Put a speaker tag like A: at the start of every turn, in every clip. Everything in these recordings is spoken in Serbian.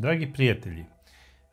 A: Dragi prijatelji,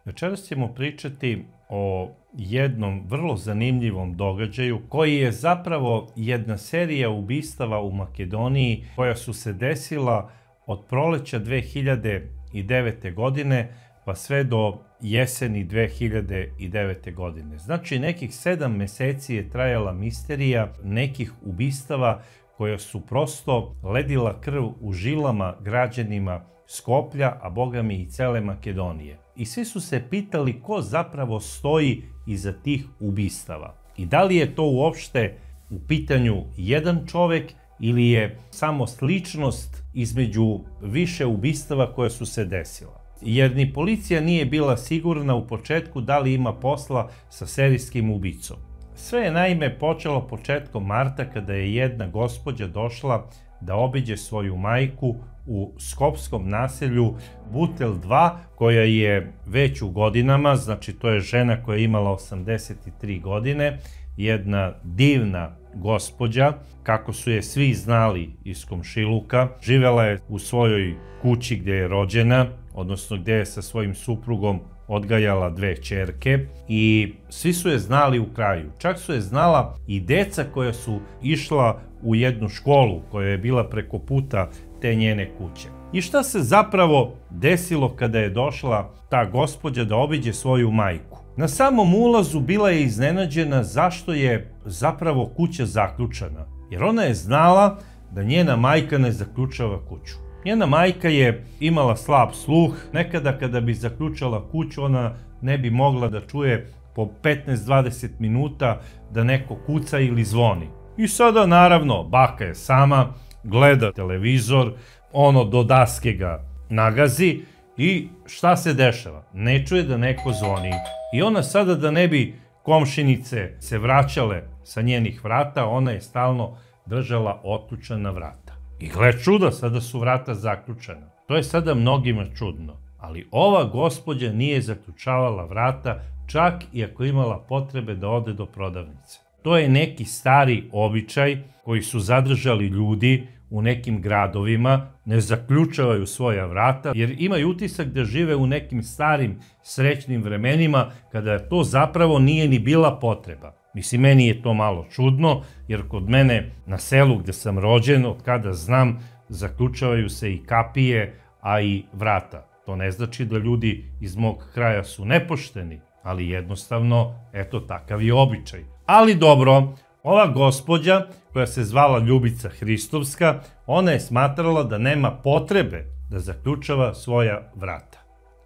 A: večeras ćemo pričati o jednom vrlo zanimljivom događaju koji je zapravo jedna serija ubistava u Makedoniji koja su se desila od proleća 2009. godine pa sve do jeseni 2009. godine. Znači nekih 7 meseci je trajala misterija nekih ubistava koja su prosto ledila krv u žilama građanima Skoplja, a bogami i cele Makedonije. I svi su se pitali ko zapravo stoji iza tih ubistava. I da li je to uopšte u pitanju jedan čovek ili je samo sličnost između više ubistava koje su se desila. Jer ni policija nije bila sigurna u početku da li ima posla sa serijskim ubicom. Sve je naime počelo početkom marta kada je jedna gospođa došla da obiđe svoju majku u skopskom naselju Butel 2, koja je već u godinama, znači to je žena koja je imala 83 godine, jedna divna gospođa, kako su je svi znali iz komšiluka. Živela je u svojoj kući gdje je rođena, odnosno gdje je sa svojim suprugom odgajala 2 ćerke i svi su je znali u kraju. Čak su je znala i deca koja su išla u jednu školu koja je bila preko puta te njene kuće. I šta se zapravo desilo kada je došla ta gospođa da obiđe svoju majku? Na samom ulazu bila je iznenađena zašto je zapravo kuća zaključana, jer ona je znala da njena majka ne zaključava kuću. Njena majka je imala slab sluh, nekada kada bi zaključala kuću ona ne bi mogla da čuje po 15-20 minuta da neko kuca ili zvoni. I sada naravno baka je sama, gleda televizor, ono do daske ga nagazi i šta se dešava? Ne čuje da neko zvoni. I ona sada da ne bi komšinice se vraćale sa njenih vrata, ona je stalno držala otključana vrata. I gle čuda, sada su vrata zaključana. To je sada mnogima čudno. Ali ova gospođa nije zaključavala vrata, čak i ako imala potrebe da ode do prodavnice. To je neki stari običaj koji su zadržali ljudi u nekim gradovima, ne zaključavaju svoja vrata, jer imaju utisak da žive u nekim starim srećnim vremenima kada to zapravo nije ni bila potreba. Mislim, meni je to malo čudno, jer kod mene na selu gde sam rođen, od kada znam, zaključavaju se i kapije, a i vrata. To ne znači da ljudi iz mog kraja su nepošteni, ali jednostavno, eto, takav je običaj. Ali dobro, ova gospođa, koja se zvala Ljubica Hristovska, ona je smatrala da nema potrebe da zaključava svoja vrata.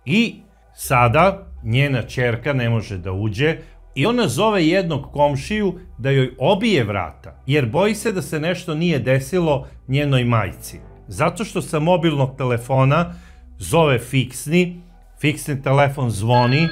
A: I sada njena ćerka ne može da uđe i ona zove jednog komšiju da joj obije vrata, jer boji se da se nešto nije desilo njenoj majci. Zato što sa mobilnog telefona zove fiksni telefon zvoni,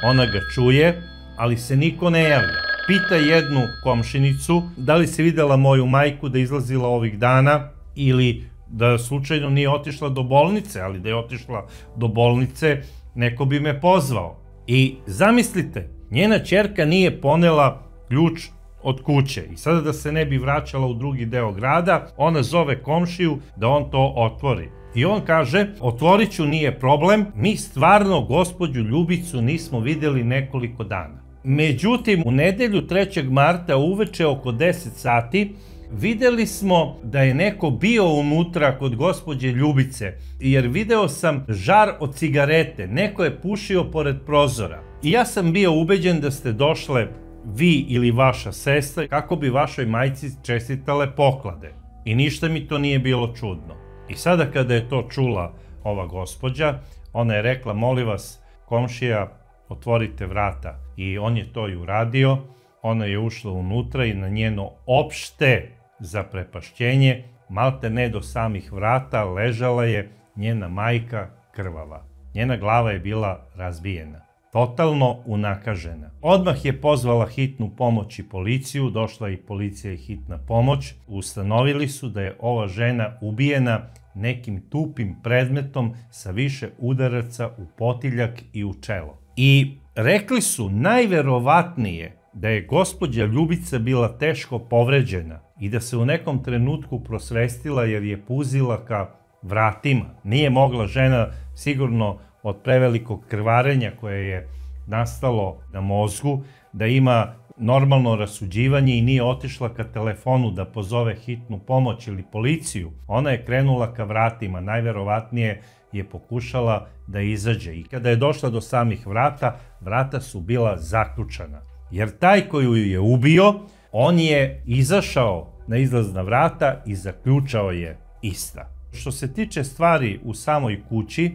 A: ona ga čuje, ali se niko ne javlja. Pita jednu komšinicu da li se videla moju majku da je izlazila ovih dana ili da slučajno nije otišla do bolnice, ali da je otišla do bolnice neko bi me pozvao. I zamislite, njena ćerka nije ponela ključ od kuće i sada da se ne bi vraćala u drugi deo grada, ona zove komšiju da on to otvori. I on kaže, otvorit ću, nije problem, mi stvarno gospođu Ljubicu nismo videli nekoliko dana. Međutim, u nedelju 3. marta uveče oko 10 sati videli smo da je neko bio unutra kod gospođe Ljubice, jer video sam žar od cigarete, neko je pušio pored prozora. I ja sam bio ubeđen da ste došle vi ili vaša sestra kako bi vašoj majci čestitale poklade. I ništa mi to nije bilo čudno. I sada kada je to čula ova gospođa, ona je rekla, molim vas, komšija, otvorite vrata. I on je to i uradio, ona je ušla unutra i na njeno opšte zaprepašćenje, malte ne do samih vrata, ležala je njena majka krvava. Njena glava je bila razbijena, totalno unakažena. Odmah je pozvala hitnu pomoć i policiju, došla i policija i hitna pomoć. Ustanovili su da je ova žena ubijena nekim tupim predmetom sa više udaraca u potiljak i u čelo. I rekli su najverovatnije da je gospođa Ljubica bila teško povređena i da se u nekom trenutku prosvestila jer je puzila ka vratima. Nije mogla žena sigurno od prevelikog krvarenja koje je nastalo na mozgu, da ima normalno rasuđivanje i nije otišla ka telefonu da pozove hitnu pomoć ili policiju. Ona je krenula ka vratima, najverovatnije je pokušala da izađe. I kada je došla do samih vrata, vrata su bila zaključana. Jer taj koji ju je ubio, on je izašao na izlazna vrata i zaključao je ista. Što se tiče stvari u samoj kući,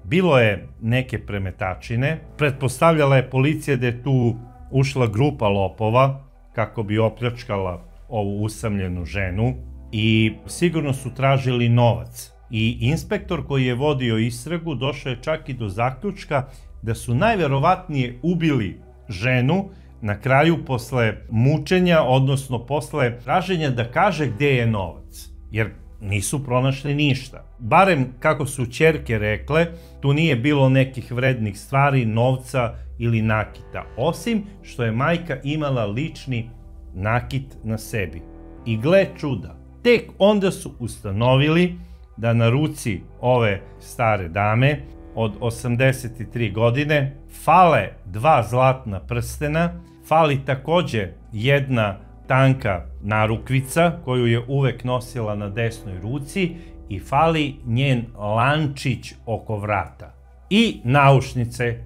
A: bilo je neke premetačine. Pretpostavljala je policija da je tu ušla grupa lopova kako bi opljačkala ovu usamljenu ženu i sigurno su tražili novac. I inspektor koji je vodio istragu došao je čak i do zaključka da su najverovatnije ubili ženu na kraju posle mučenja, odnosno posle traženja da kaže gde je novac. Jer nisu pronašli ništa. Barem, kako su ćerke rekle, tu nije bilo nekih vrednih stvari, novca ili nakita, osim što je majka imala lični nakit na sebi. I gle čuda, tek onda su ustanovili da na ruci ove stare dame od 83 godine fale 2 zlatna prstena, fali takođe jedna tanka narukvica koju je uvek nosila na desnoj ruci i fali njen lančić oko vrata. I naušnice.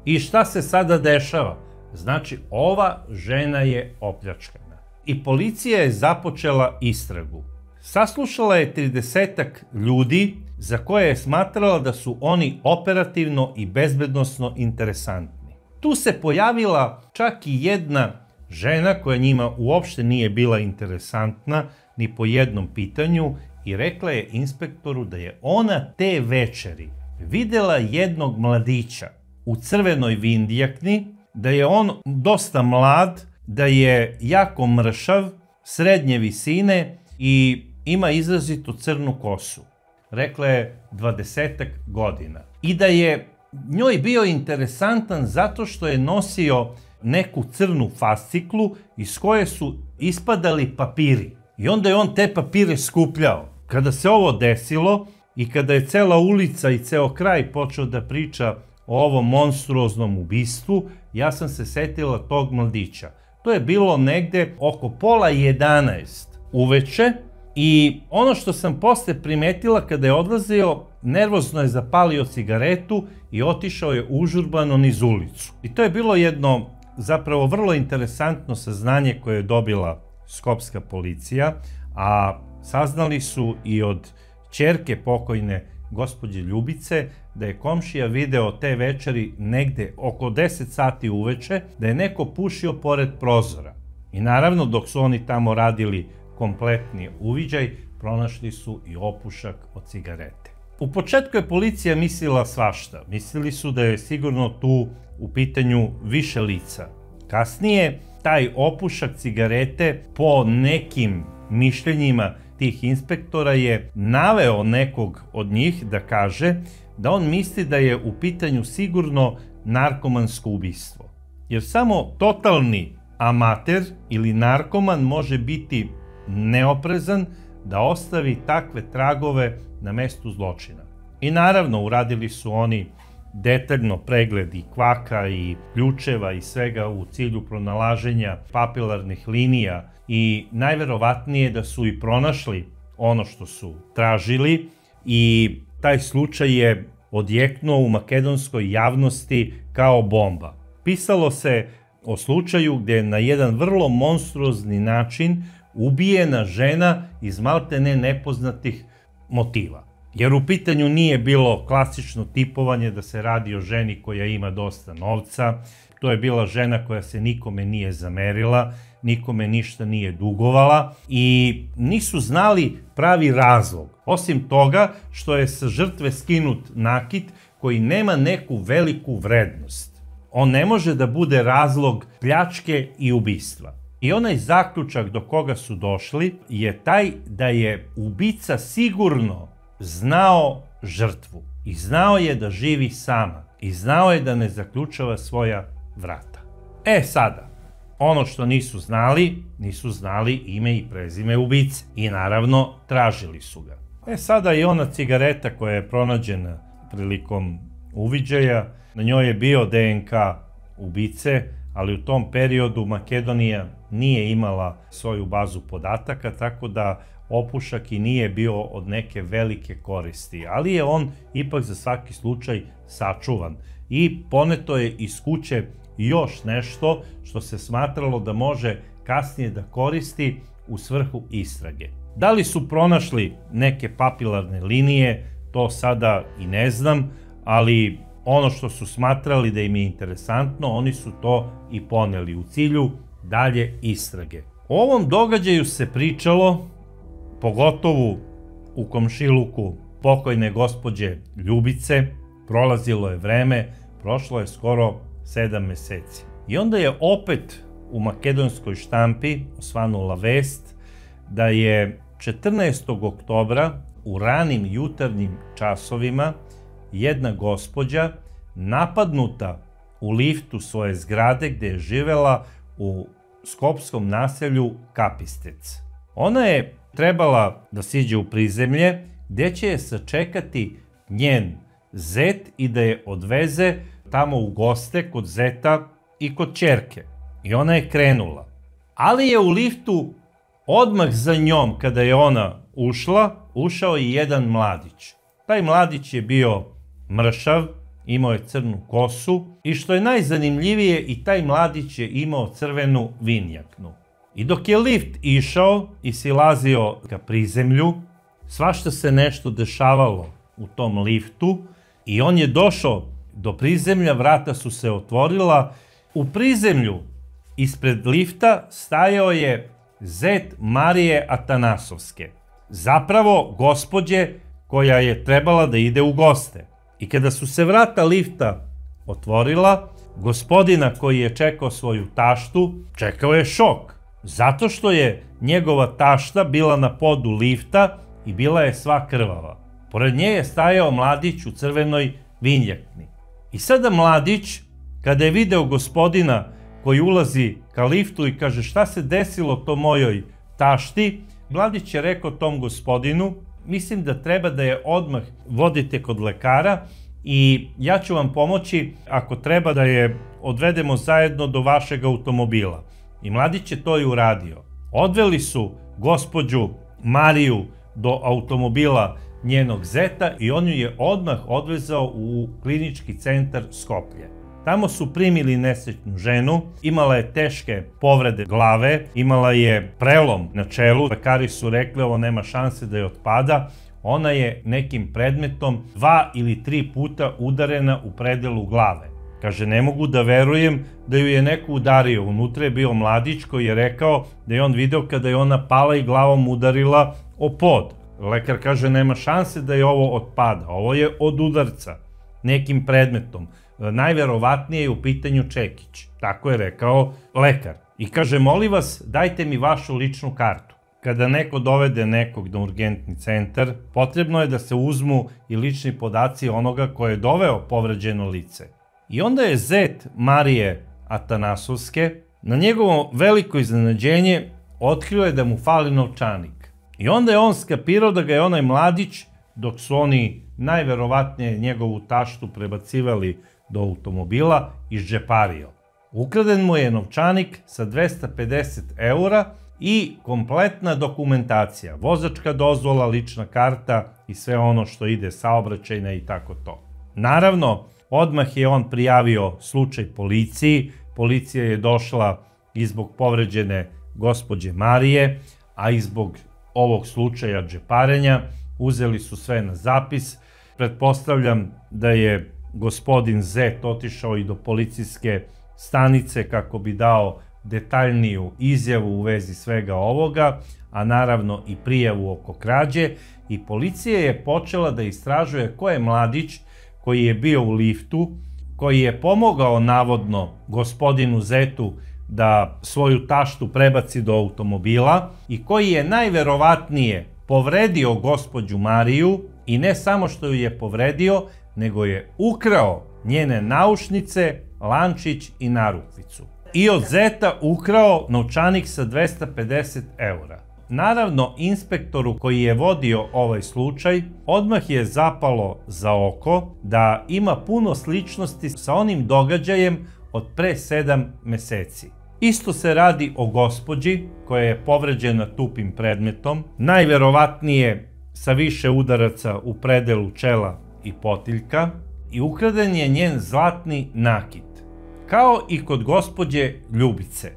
A: I šta se sada dešava? Znači, ova žena je opljačkana. I policija je započela istragu. Saslušala je 30-ak ljudi za koje je smatrala da su oni operativno i bezbednosno interesantni. Tu se pojavila čak i jedna žena koja njima uopšte nije bila interesantna ni po jednom pitanju i rekla je inspektoru da je ona te večeri videla jednog mladića u crvenoj vindijakni, da je on dosta mlad, da je jako mršav, srednje visine i ima izrazito crnu kosu. Rekla je 20-ak godina. I da je njoj bio interesantan zato što je nosio neku crnu fasciklu iz koje su ispadali papiri. I onda je on te papire skupljao. Kada se ovo desilo i kada je cela ulica i ceo kraj počeo da priča o ovom monstruoznom ubistvu, ja sam se setila tog mladića. To je bilo negde oko 10:30 uveče i ono što sam posle primetila kada je odlazio, nervozno je zapalio cigaretu i otišao je užurbano niz ulicu. I to je bilo jedno zapravo vrlo interesantno saznanje koje je dobila skopska policija, a saznali su i od ćerke pokojne gospođe Ljubice da je komšija video te večeri negde oko 10 sati uveče da je neko pušio pored prozora. I naravno dok su oni tamo radili kompletni uviđaj, pronašli su i opušak od cigarete. U početku je policija mislila svašta. Mislili su da je sigurno tu u pitanju više lica. Kasnije, taj opušak cigarete po nekim mišljenjima tih inspektora je naveo nekog od njih da kaže da on misli da je u pitanju sigurno narkomansko ubistvo. Jer samo totalni amater ili narkoman može biti neoprezan da ostavi takve tragove na mestu zločina. I naravno uradili su oni detaljno pregled i kvaka i ključeva i svega u cilju pronalaženja papilarnih linija i najverovatnije da su i pronašli ono što su tražili i taj slučaj je odjeknuo u makedonskoj javnosti kao bomba. Pisalo se o slučaju gde je na jedan vrlo monstruozni način ubijena žena iz maltene nepoznatih motiva. Jer u pitanju nije bilo klasično tipovanje da se radi o ženi koja ima dosta novca, to je bila žena koja se nikome nije zamerila, nikome ništa nije dugovala i nisu znali pravi razlog. Osim toga što je sa žrtve skinut nakit koji nema neku veliku vrednost. On ne može da bude razlog pljačke i ubistva. I onaj zaključak do koga su došli je taj da je ubica sigurno znao žrtvu i znao je da živi sama i znao je da ne zaključava svoja vrata. Sada, ono što nisu znali ime i prezime ubice i naravno tražili su ga. Sada i ona cigareta koja je pronađena prilikom uviđaja. Na njoj je bio DNK ubice, ali u tom periodu Makedonija nije imala svoju bazu podataka, tako da opušak i nije bio od neke velike koristi, ali je on ipak za svaki slučaj sačuvan i poneto je iz kuće još nešto što se smatralo da može kasnije da koristi u svrhu istrage. Da li su pronašli neke papilarne linije, to sada i ne znam, ali ono što su smatrali da im je interesantno, oni su to i poneli u cilju dalje istrage. O ovom događaju se pričalo, pogotovo u komšiluku pokojne gospođe Ljubice. Prolazilo je vreme, prošlo je skoro 7 meseci. I onda je opet u makedonskoj štampi osvanula vest da je 14. oktobra u ranim jutarnjim časovima jedna gospođa napadnuta u liftu svoje zgrade gde je živela u skopskom naselju Kapistec. Ona je trebala da siđe u prizemlje gde će je sačekati njen zet i da je odveze tamo u goste kod zeta i kod ćerke. I ona je krenula. Ali je u liftu odmah za njom, kada je ona ušla, ušao i jedan mladić. Taj mladić je bio mršav, imao je crnu kosu i što je najzanimljivije, i taj mladić je imao crvenu vinjaknu. I dok je lift išao i silazio ka prizemlju, svašta se nešto dešavalo u tom liftu i on je došao do prizemlja, vrata su se otvorila. U prizemlju ispred lifta stajao je zet Marije Atanasovske, zapravo gospođe koja je trebala da ide u goste. I kada su se vrata lifta otvorila, gospodina koji je čekao svoju taštu, čekao je šok, zato što je njegova tašta bila na podu lifta i bila je sva krvava. Pored nje je stajao mladić u crvenoj vinjakni. I sada mladić, kada je video gospodina koji ulazi ka liftu i kaže šta se desilo to mojoj tašti, mladić je rekao tom gospodinu, mislim da treba da je odmah vodite kod lekara i ja ću vam pomoći ako treba da je odvedemo zajedno do vašeg automobila. I mladić je to i uradio. Odveli su gospođu Mariju do automobila njenog zeta i on ju je odmah odvezao u klinički centar Skoplje. Tamo su primili nesrećnu ženu, imala je teške povrede glave, imala je prelom na čelu, lekari su rekli ovo nema šanse da je otpada, ona je nekim predmetom 2 ili 3 puta udarena u predelu glave. Kaže, ne mogu da verujem da ju je neko udario, unutra je bio mladić koji je rekao da je on video kada je ona pala i glavom udarila o pod. Lekar kaže, nema šanse da je ovo od pada, ovo je od udarca nekim predmetom. Najverovatnije je u pitanju čekić. Tako je rekao lekar. I kaže, molim vas, dajte mi vašu ličnu kartu. Kada neko dovede nekog na urgentni centar, potrebno je da se uzmu i lični podaci onoga koje je doveo povređeno lice. I onda je zet Marije Atanasovske, na njegovo veliko iznenađenje, otkrio je da mu fali novčanik. I onda je on skapirao da ga je onaj mladić, dok su oni najverovatnije njegovu taštu prebacivali do automobila, izđepario. Ukraden mu je novčanik sa 250 € i kompletna dokumentacija, vozačka dozvola, lična karta i sve ono što ide saobraćajna i tako to. Naravno, odmah je on prijavio slučaj policiji, policija je došla i zbog povređene gospođe Marije, a i zbog ovog slučaja džeparenja, uzeli su sve na zapis. Pretpostavljam da je gospodin Zet otišao i do policijske stanice kako bi dao detaljniju izjavu u vezi svega ovoga, a naravno i prijavu oko krađe, i policija je počela da istražuje ko je mladić koji je bio u liftu, koji je pomogao navodno gospodinu Zetu da svoju taštu prebaci do automobila i koji je najverovatnije povredio gospođu Mariju, i ne samo što ju je povredio, nego je ukrao njene naušnice, lančić i narukvicu. I od Zeta ukrao novčanik sa 250 €. Naravno, inspektoru koji je vodio ovaj slučaj, odmah je zapalo za oko da ima puno sličnosti sa onim događajem od pre 7 meseci. Isto se radi o gospođi koja je povređena tupim predmetom, najverovatnije sa više udaraca u predelu čela i potiljka, i ukraden je njen zlatni nakit. Kao i kod gospođe Ljubice,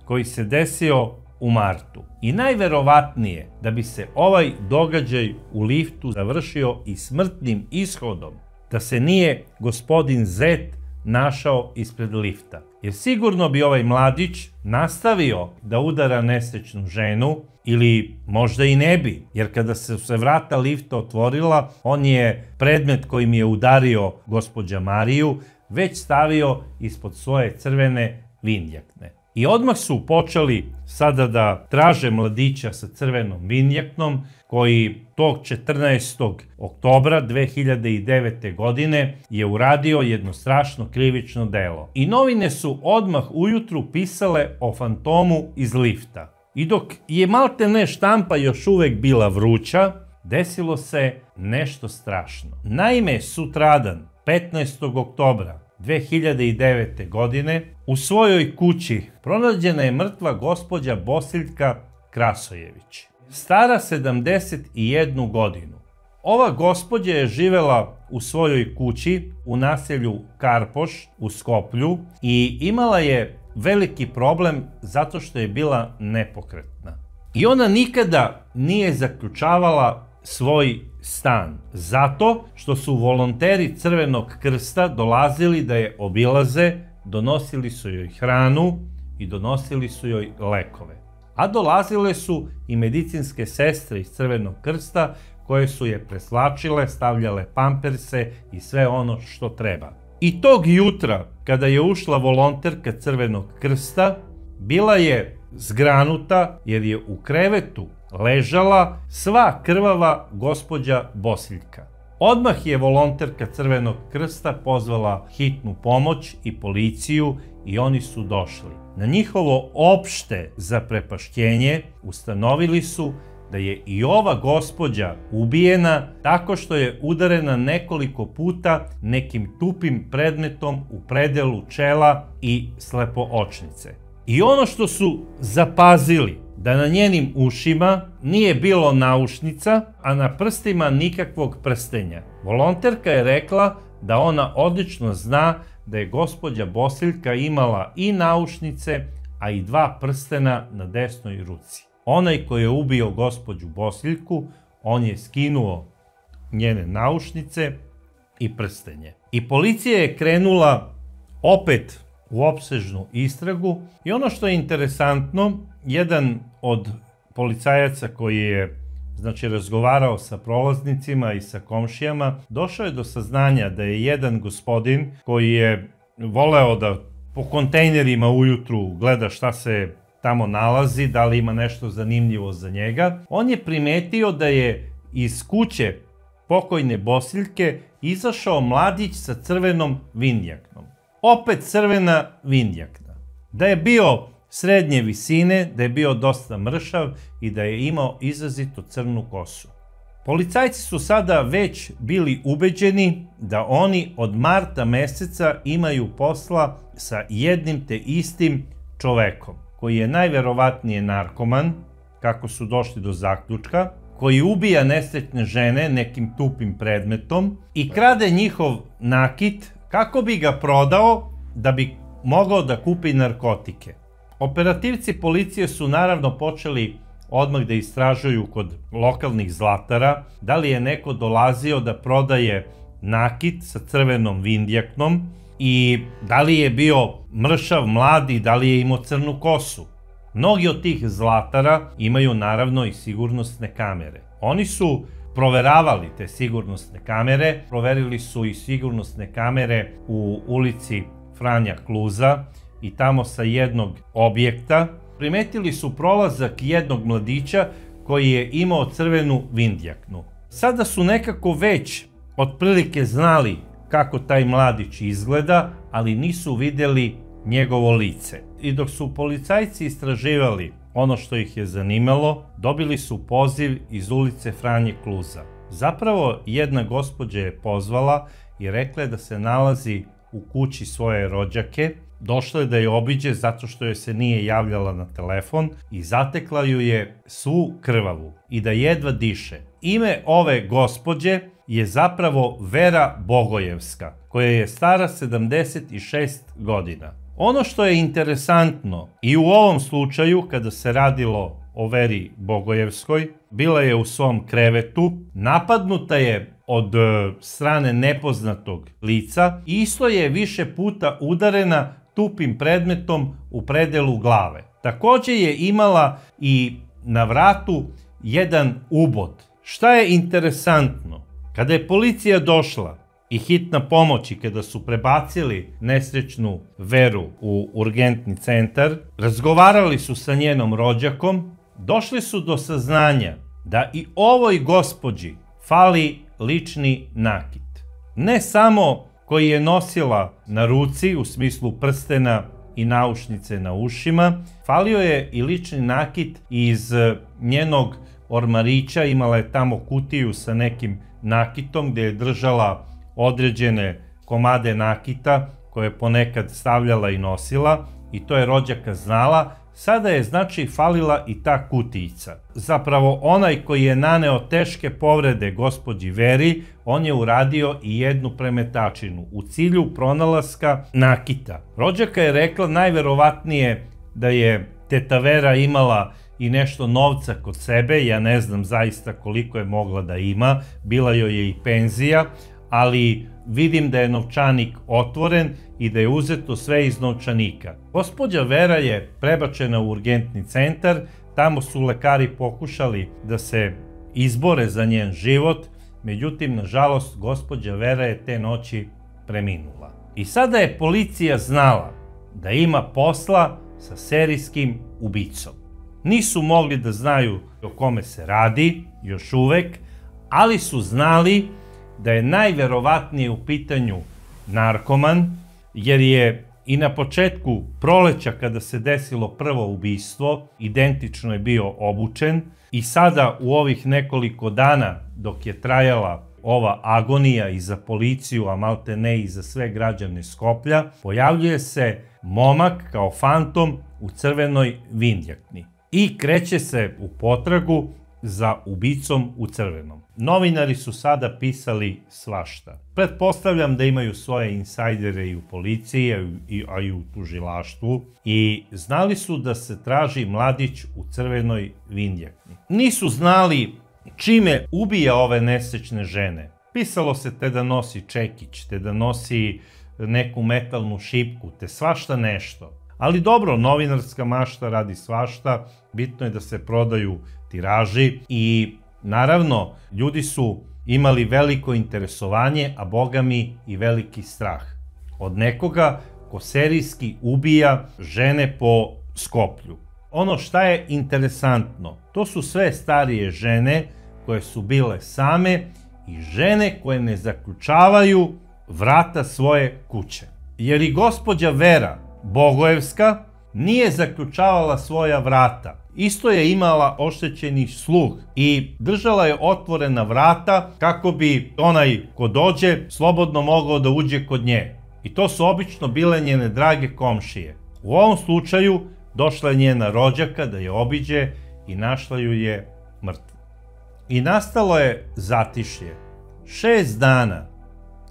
A: koji se desio u martu. I najverovatnije da bi se ovaj događaj u liftu završio i smrtnim ishodom, da se nije gospodin Zet našao ispred lifta. Jer sigurno bi ovaj mladić nastavio da udara nesrećnu ženu, ili možda i ne bi, jer kada su se vrata lifta otvorila, on je predmet kojim je udario gospođa Mariju već stavio ispod svoje crvene vinjakne. I odmah su počeli sada da traže mladića sa crvenom vinjaknom, koji tog 14. oktobra 2009. godine je uradio jedno strašno krivično delo. I novine su odmah ujutru pisale o fantomu iz lifta. I dok je maltene štampa još uvek bila vruća, desilo se nešto strašno. Naime, sutradan, 15. oktobra 2009. godine, u svojoj kući pronađena je mrtva gospođa Bosiljka Krasojević, stara 71 godinu. Ova gospođa je živela u svojoj kući u naselju Karpoš u Skoplju i imala je veliki problem zato što je bila nepokretna. I ona nikada nije zaključavala svoj stan, zato što su volonteri Crvenog krsta dolazili da je obilaze, donosili su joj hranu i donosili su joj lekove. A dolazile su i medicinske sestre iz Crvenog krsta koje su je preslačile, stavljale pamperse i sve ono što treba. I tog jutra, kada je ušla volonterka Crvenog krsta, bila je zgranuta jer je u krevetu ležala sva krvava gospođa Bosiljka. Odmah je volonterka Crvenog krsta pozvala hitnu pomoć i policiju i oni su došli. Na njihovo opšte zaprepašćenje ustanovili su da je i ova gospođa ubijena tako što je udarena nekoliko puta nekim tupim predmetom u predelu čela i slepoočnice. I ono što su zapazili, da na njenim ušima nije bilo naušnica, a na prstima nikakvog prstenja. Volonterka je rekla da ona odlično zna da je gospođa Bosiljka imala i naušnice, a i 2 prstena na desnoj ruci. Onaj koji je ubio gospođu Bosiljku, on je skinuo njene naušnice i prstenje. I policija je krenula opet u opsežnu istragu i ono što je interesantno, jedan od policajaca koji je razgovarao sa prolaznicima i sa komšijama, došao je do saznanja da je jedan gospodin koji je voleo da po kontejnerima ujutru gleda šta se tamo nalazi, da li ima nešto zanimljivo za njega, on je primetio da je iz kuće pokojne Bosiljke izašao mladić sa crvenom vinjaknom. Opet crvena vinjakna. Da je bio srednje visine, da je bio dosta mršav i da je imao izrazito crnu kosu. Policajci su sada već bili ubeđeni da oni od marta meseca imaju posla sa jednim te istim čovekom, koji je najverovatnije narkoman, kako su došli do zaključka, koji ubija nesretne žene nekim tupim predmetom i krade njihov nakit kako bi ga prodao da bi mogao da kupi narkotike. Operativci policije su naravno počeli odmah da istražuju kod lokalnih zlatara da li je neko dolazio da prodaje nakit sa crvenom vindjaknom i da li je bio mršav, mladi, da li je imao crnu kosu. Mnogi od tih zlatara imaju naravno i sigurnosne kamere. Oni su proveravali te sigurnosne kamere, proverili su i sigurnosne kamere u ulici Franja Kluza i tamo sa jednog objekta primetili su prolazak jednog mladića koji je imao crvenu vindjaknu. Sada su nekako već otprilike znali kako taj mladić izgleda, ali nisu vidjeli njegovo lice. I dok su policajci istraživali ono što ih je zanimalo, dobili su poziv iz ulice Franje Kluza. Zapravo, jedna gospođa je pozvala i rekla je da se nalazi u kući svoje rođake. Došla je da je obiđe zato što joj se nije javljala na telefon i zatekla ju je svu krvavu i da jedva diše. Ime ove gospođe je zapravo Vera Bogojevska, koja je stara 76 godina. Ono što je interesantno i u ovom slučaju, kada se radilo o Veri Bogojevskoj, bila je u svom krevetu, napadnuta je od strane nepoznatog lica i isto je više puta udarena tupim predmetom u predelu glave. Takođe je imala i na vratu jedan ubod. Šta je interesantno? Kada je policija došla i hitna pomoć i kada su prebacili nesrećnu Veru u urgentni centar, razgovarali su sa njenom rođakom, došli su do saznanja da i ovoj gospođi fali lični nakit. Ne samo koji je nosila na ruci, u smislu prstena i naušnice na ušima, falio je i lični nakit iz njenog ormarića, imala je tamo kutiju sa nekim nakitom gde je držala određene komade nakita koje je ponekad stavljala i nosila i to je rođaka znala. Sada je znači falila i ta kutijica. Zapravo onaj koji je naneo teške povrede gospođi Veri, on je uradio i jednu premetačinu u cilju pronalaska nakita. Rođaka je rekla najverovatnije da je teta Vera imala i nešto novca kod sebe, ja ne znam zaista koliko je mogla da ima, bila joj je i penzija, ali vidim da je novčanik otvoren i da je uzeto sve iz novčanika. Gospođa Vera je prebačena u urgentni centar, tamo su lekari pokušali da se izbore za njen život, međutim, nažalost, gospođa Vera je te noći preminula. I sada je policija znala da ima posla sa serijskim ubicom. Nisu mogli da znaju o kome se radi, još uvek, ali su znali da je najverovatnije u pitanju narkoman, jer je i na početku proleća kada se desilo prvo ubistvo, identično je bio obučen i sada u ovih nekoliko dana dok je trajala ova agonija i za policiju, a malte ne i za sve građane Skoplja, pojavljuje se momak kao fantom u crvenoj vindjakni i kreće se u potragu za ubicom u crvenom. Novinari su sada pisali svašta. Pretpostavljam da imaju svoje insajdere i u policiji, a i u tužilaštvu i znali su da se traži mladić u crvenoj vindjakni. Nisu znali čime ubija ove nesrećne žene. Pisalo se te da nosi čekić, te da nosi neku metalnu šipku, te svašta nešto. Ali dobro, novinarska mašta radi svašta, bitno je da se prodaju tiraži i naravno ljudi su imali veliko interesovanje, a bogami i veliki strah od nekoga ko serijski ubija žene po Skoplju. Ono šta je interesantno, to su sve starije žene koje su bile same i žene koje ne zaključavaju vrata svoje kuće. Jer i gospođa Vera Bogojevska nije zaključavala svoja vrata. Isto je imala oštećeni sluh i držala je otvorena vrata kako bi onaj ko dođe slobodno mogao da uđe kod nje. I to su obično bile njene drage komšije. U ovom slučaju došla je njena rođaka da je obiđe i našla ju je mrtvu. I nastalo je zatišje. 6 dana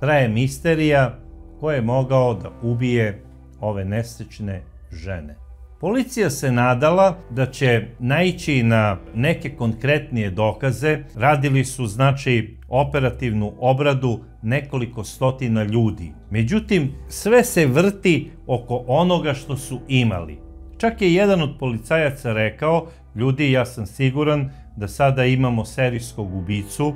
A: traje misterija ko je mogao da ubije ove nesrećne žene. Policija se nadala da će naići na neke konkretnije dokaze. Radili su, znači, operativnu obradu nekoliko stotina ljudi. Međutim, sve se vrti oko onoga što su imali. Čak je jedan od policajaca rekao, ljudi, ja sam siguran da sada imamo serijskog ubicu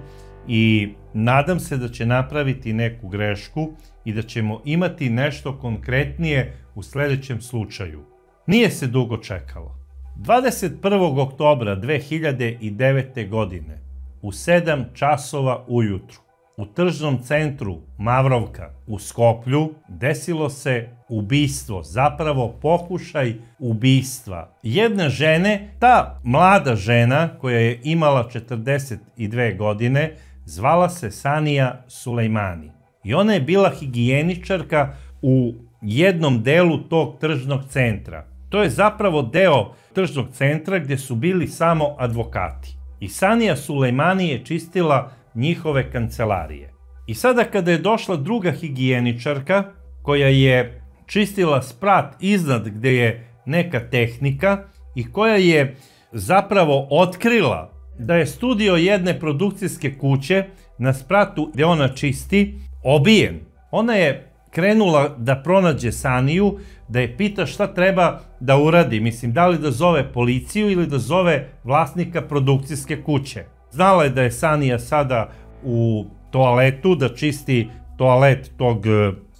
A: i nadam se da će napraviti neku grešku i da ćemo imati nešto konkretnije u sledećem slučaju. Nije se dugo čekalo. 21. oktobra 2009. godine u 7 časova ujutru u tržnom centru Mavrovka u Skoplju desilo se ubistvo, zapravo pokušaj ubistva jedne žene. Ta mlada žena koja je imala 42 godine zvala se Sanija Sulejmani i ona je bila higijeničarka u jednom delu tog tržnog centra. To je zapravo deo tržnog centra gdje su bili samo advokati. I Sanija Sulejmani je čistila njihove kancelarije. I sada kada je došla druga higijeničarka koja je čistila sprat iznad gdje je neka tehnika i koja je zapravo otkrila da je studio jedne produkcijske kuće na spratu gdje ona čisti obijen. Ona je krenula da pronađe Saniju, da je pita šta treba da uradi. Mislim, da li da zove policiju ili da zove vlasnika produkcijske kuće. Znala je da je Sanija sada u toaletu, da čisti toalet tog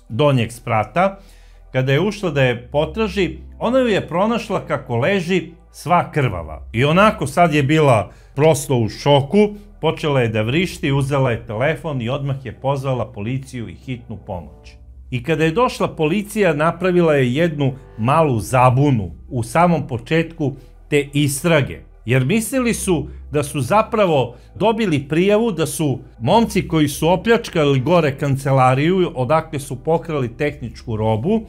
A: donjeg sprata. Kada je ušla da je potraži, ona ju je pronašla kako leži sva krvava. I onako sad je bila prosto u šoku, počela je da vrišti, uzela je telefon i odmah je pozvala policiju i hitnu pomoć. I kada je došla policija, napravila je jednu malu zabunu u samom početku te istrage. Jer mislili su da su zapravo dobili prijavu da su momci koji su opljačkali gore kancelariju, odakle su pokrali tehničku robu,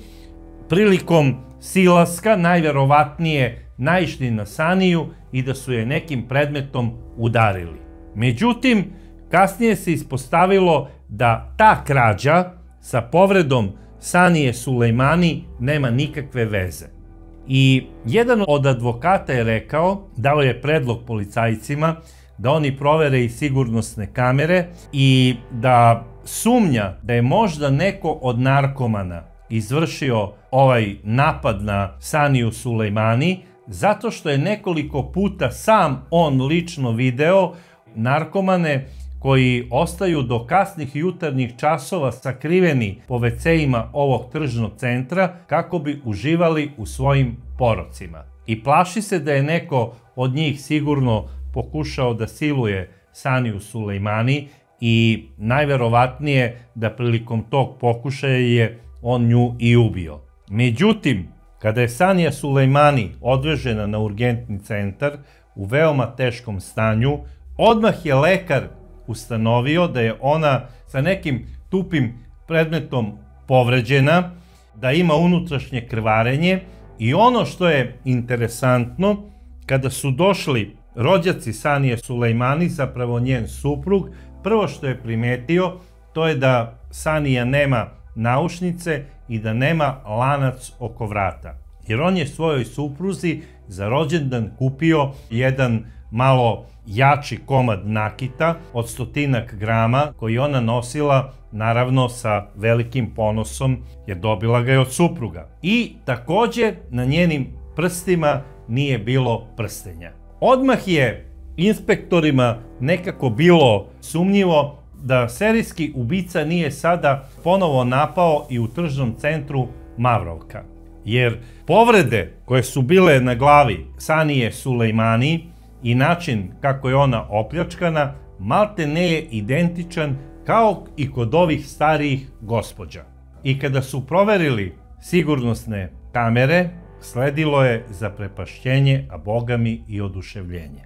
A: prilikom silaska najverovatnije naišli na Saniju i da su je nekim predmetom udarili. Međutim, kasnije se ispostavilo da ta krađa sa povredom Sanije Sulejmani nema nikakve veze. I jedan od advokata je rekao, dao je predlog policajcima da oni provere i sigurnosne kamere i da sumnja da je možda neko od narkomana izvršio ovaj napad na Saniju Sulejmani zato što je nekoliko puta sam on lično video narkomane koji ostaju do kasnih jutarnjih časova sakriveni po WC-ima ovog tržnog centra kako bi uživali u svojim porocima. I plaši se da je neko od njih sigurno pokušao da siluje Saniju Sulejmani i najverovatnije da prilikom tog pokušaja je on nju i ubio. Međutim, kada je Sanija Sulejmani odvežena na urgentni centar u veoma teškom stanju, odmah je lekar ustanovio da je ona sa nekim tupim predmetom povređena, da ima unutrašnje krvarenje i ono što je interesantno, kada su došli rođaci Sanije Sulejmani, zapravo njen suprug, prvo što je primetio to je da Sanija nema naušnice i da nema lanac oko vrata. Jer on je svojoj supruzi za rođendan kupio jedan malo jači komad nakita od 100 grama koji ona nosila naravno sa velikim ponosom jer dobila ga je od supruga. I također na njenim prstima nije bilo prstenja. Odmah je inspektorima nekako bilo sumnjivo da serijski ubica nije sada ponovo napao i u tržnom centru Mavrovka. Jer povrede koje su bile na glavi Sanije Sulejmani i način kako je ona opljačkana malte ne je identičan kao i kod ovih starijih gospođa. I kada su proverili sigurnosne kamere, sledilo je zaprepašćenje, a bogami i oduševljenje.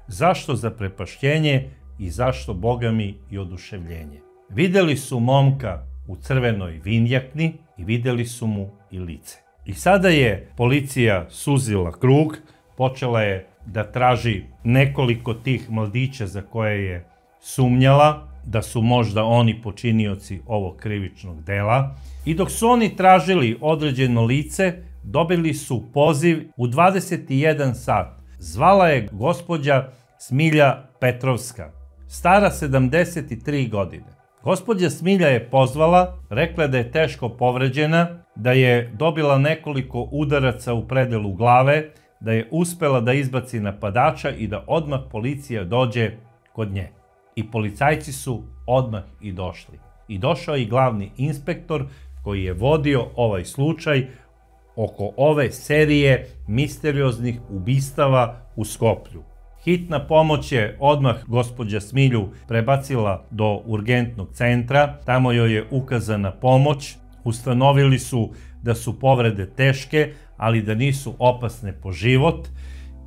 A: Zašto zaprepašćenje i zašto bogami i oduševljenje? Vidjeli su momka u crvenoj vinjakni i vidjeli su mu i lice. I sada je policija suzila krug, počela je da traži nekoliko tih mladića za koje je sumnjala da su možda oni počinioci ovog krivičnog dela. I dok su oni tražili određeno lice, dobili su poziv u 21 sat. Zvala je gospođa Smilja Petrovska, stara 73 godine. Gospođa Smilja je pozvala, rekla da je teško povređena, da je dobila nekoliko udaraca u predelu glave, da je uspela da izbaci napadača i da odmah policija dođe kod nje. I policajci su odmah i došli. I došao i glavni inspektor koji je vodio ovaj slučaj oko ove serije misterioznih ubistava u Skoplju. Hitna pomoć je odmah gospođa Smilju prebacila do urgentnog centra, tamo joj je ukazana pomoć, ustanovili su da su povrede teške, ali da nisu opasne po život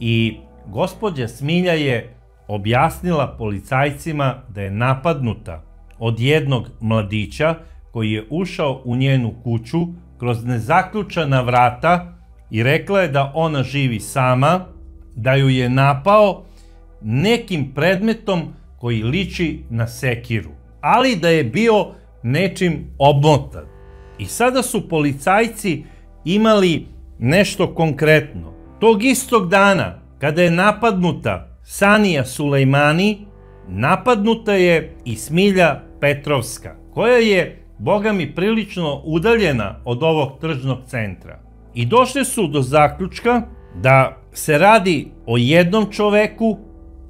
A: i gospođa Smilja je objasnila policajcima da je napadnuta od jednog mladića koji je ušao u njenu kuću kroz nezaključana vrata i rekla je da ona živi sama, da ju je napao nekim predmetom koji liči na sekiru, ali da je bio nečim obmotan. I sada su policajci imali nešto konkretno. Tog istog dana, kada je napadnuta Sanija Sulejmani, napadnuta je i Smilja Petrovska, koja je, boga mi, prilično udaljena od ovog tržnog centra. I došli su do zaključka da se radi o jednom čoveku,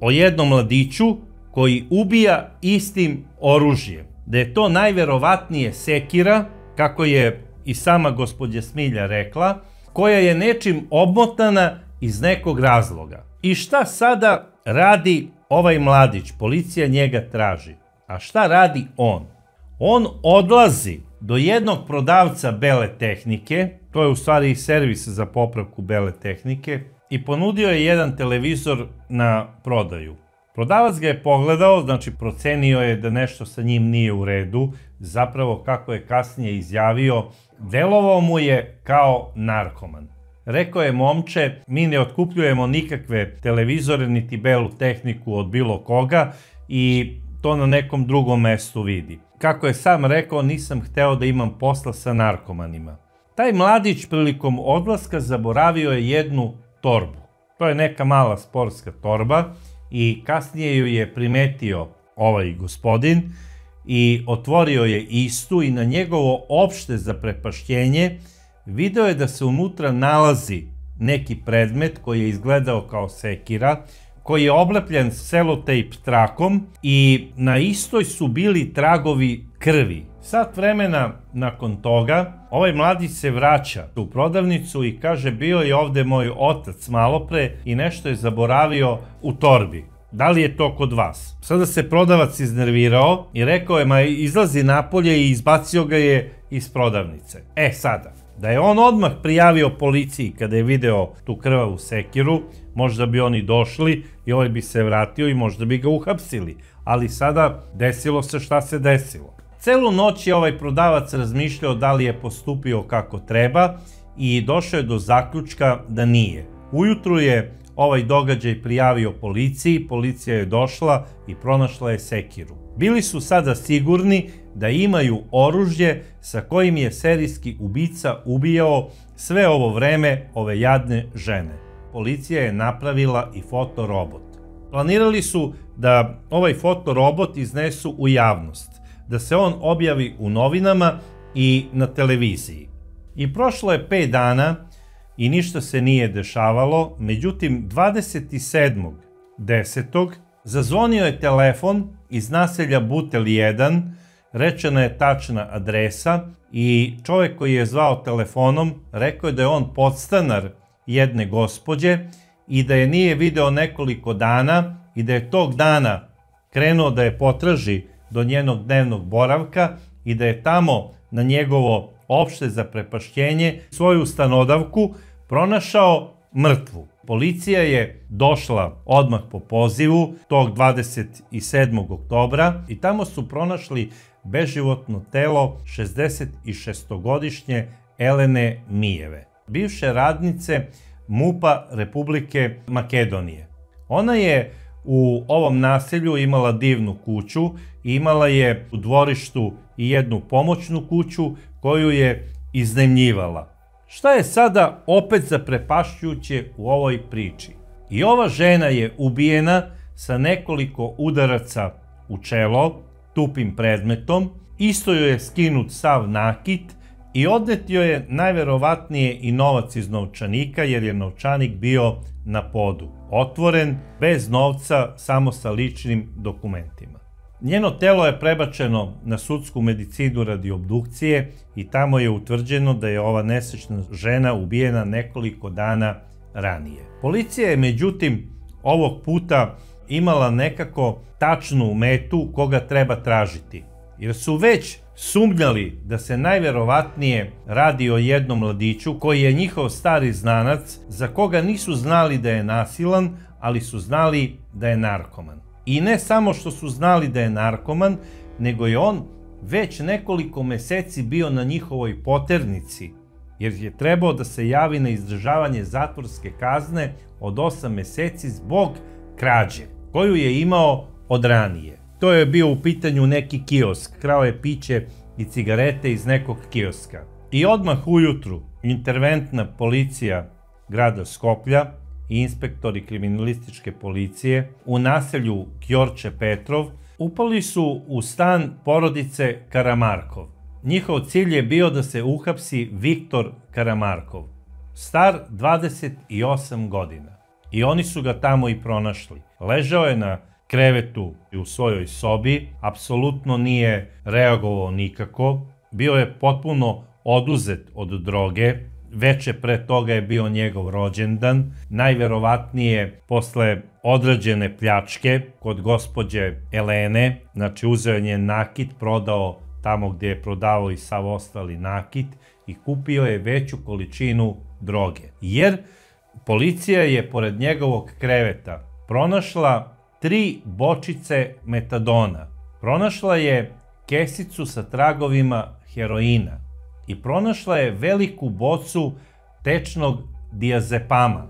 A: o jednom mladiću koji ubija istim oružjem. Da je to najverovatnije sekira, kako je i sama gospođa Smilja rekla, koja je nečim obmotana iz nekog razloga. I šta sada radi ovaj mladić? Policija njega traži. A šta radi on? On odlazi do jednog prodavca bele tehnike, to je u stvari servis za popravku bele tehnike, i ponudio je jedan televizor na prodaju. Prodavac ga je pogledao, znači procenio je da nešto sa njim nije u redu, zapravo kako je kasnije izjavio, delovao mu je kao narkoman. Rekao je: momče, mi ne otkupljujemo nikakve televizore niti belu tehniku od bilo koga i to na nekom drugom mestu vidi. Kako je sam rekao, nisam hteo da imam posla sa narkomanima. Taj mladić prilikom odlaska zaboravio je jednu torbu. To je neka mala sportska torba i kasnije ju je primetio ovaj gospodin i otvorio je istu i na njegovo opšte zaprepašćenje video je da se unutra nalazi neki predmet koji je izgledao kao sekira, koji je oblepljen selotejp trakom i na istoj su bili tragovi krvi. Sat vremena nakon toga, ovaj mladić se vraća u prodavnicu i kaže: bio je ovde moj otac malopre i nešto je zaboravio u torbi. Da li je to kod vas? Sada se prodavac iznervirao i rekao je: ma izlazi napolje, i izbacio ga je iz prodavnice. E sada, da je on odmah prijavio policiji kada je video tu krvavu sekiru, možda bi oni došli i ovaj bi se vratio i možda bi ga uhapsili. Ali sada desilo se šta se desilo. Celu noć je ovaj prodavac razmišljao da li je postupio kako treba i došao je do zaključka da nije. Ujutru je ovaj događaj prijavio policiji, policija je došla i pronašla je sekiru. Bili su sada sigurni da imaju oružje sa kojim je serijski ubica ubijao sve ovo vreme ove jadne žene. Policija je napravila i fotorobot. Planirali su da ovaj fotorobot iznesu u javnost, da se on objavi u novinama i na televiziji. I prošlo je 5 dana i ništa se nije dešavalo, međutim 27.10. zazvonio je telefon iz naselja Butel 1, rečena je tačna adresa i čovjek koji je zvao telefonom rekao je da je on podstanar jedne gospođe i da je nije video nekoliko dana i da je tog dana krenuo da je potraži do njenog dnevnog boravka i da je tamo na njegovo opšte zaprepašćenje svoju stanodavku pronašao mrtvu. Policija je došla odmah po pozivu tog 27. oktobra i tamo su pronašli beživotno telo 66-godišnje Elene Mijeve, bivše radnice MUP-a Republike Makedonije. Ona je u ovom naselju imala divnu kuću i imala je u dvorištu i jednu pomoćnu kuću koju je iznajmljivala. Šta je sada opet zaprepašćujuće u ovoj priči? I ova žena je ubijena sa nekoliko udaraca u čelo, tupim predmetom, isto joj je skinut sav nakit i odnetio je najverovatnije i novac iz novčanika, jer je novčanik bio na podu, otvoren, bez novca, samo sa ličnim dokumentima. Njeno telo je prebačeno na sudsku medicinu radi obdukcije i tamo je utvrđeno da je ova nesrećna žena ubijena nekoliko dana ranije. Policija je međutim ovog puta imala nekako tačnu metu koga treba tražiti. Jer su već sumnjali da se najverovatnije radi o jednom mladiću koji je njihov stari znanac, za koga nisu znali da je nasilan, ali su znali da je narkoman. I ne samo što su znali da je narkoman, nego je on već nekoliko meseci bio na njihovoj poternici, jer je trebao da se javi na izdržavanje zatvorske kazne od 8 meseci zbog krađe, koju je imao od ranije. To je bio u pitanju neki kiosk, krao je piće i cigarete iz nekog kioska. I odmah ujutru interventna policija grada Skoplja i inspektori kriminalističke policije u naselju Kjorče Petrov upali su u stan porodice Karamarkov. Njihov cilj je bio da se uhapsi Viktor Karamarkov, star 28 godina. I oni su ga tamo i pronašli. Ležao je na krevetu u svojoj sobi, apsolutno nije reagovao nikako, bio je potpuno oduzet od droge, veče pre toga je bio njegov rođendan, najverovatnije posle odrađene pljačke kod gospođe Elene, znači uzeo je njen nakit, prodao tamo gdje je prodavao i sav ostali nakit i kupio je veću količinu droge. Jer policija je pored njegovog kreveta pronašla 3 bočice metadona, pronašla je kesicu sa tragovima heroina i pronašla je veliku bocu tečnog diazepama.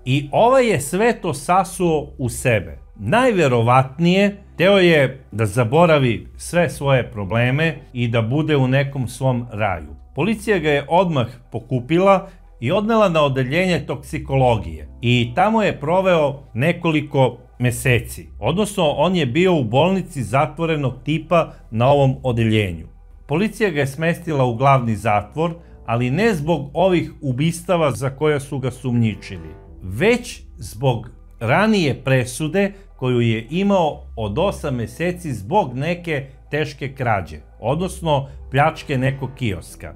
A: I ovaj je sve to sasuo u sebe. Najverovatnije hteo je da zaboravi sve svoje probleme i da bude u nekom svom raju. Policija ga je odmah pokupila i odnela na odeljenje toksikologije i tamo je proveo nekoliko meseci. Odnosno, on je bio u bolnici zatvorenog tipa na ovom odeljenju. Policija ga je smestila u glavni zatvor, ali ne zbog ovih ubistava za koja su ga sumnjičili, već zbog ranije presude koju je imao od 8 meseci zbog neke teške krađe, odnosno pljačke nekog kioska.